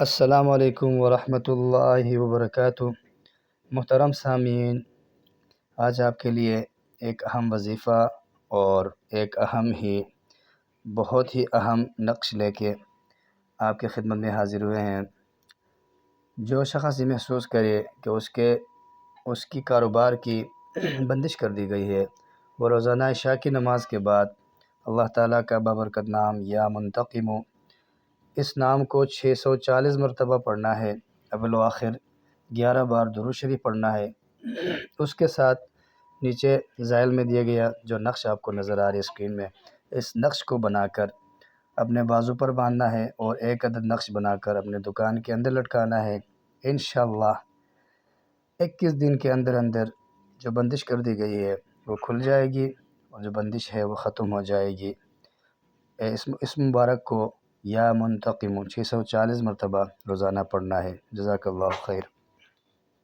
السلام علیکم ورحمۃ اللہ وبرکاتہ۔ محترم سامعین، آج آپ کے لیے ایک اہم وظیفہ اور ایک بہت ہی اہم نقش لے کے آپ کی خدمت میں حاضر ہوئے ہیں۔ جو شخص یہ محسوس کرے کہ اس کی کاروبار کی بندش کر دی گئی ہے، وہ روزانہ عشاء کی نماز کے بعد اللہ تعالیٰ کا بابرکت نام یا منتقم، اس نام کو 640 مرتبہ پڑھنا ہے۔ اول و آخر 11 بار درود شریف پڑھنا ہے۔ اس کے ساتھ نیچے ذیل میں دیا گیا جو نقش آپ کو نظر آ رہی ہے اسکرین میں، اس نقش کو بنا کر اپنے بازو پر باندھنا ہے اور ایک عدد نقش بنا کر اپنے دکان کے اندر لٹکانا ہے۔ انشاءاللہ 21 دن کے اندر جو بندش کر دی گئی ہے وہ کھل جائے گی اور جو بندش ہے وہ ختم ہو جائے گی۔ اس مبارک کو یا منتقم 640 مرتبہ روزانہ پڑھنا ہے۔ جزاک اللہ خیر۔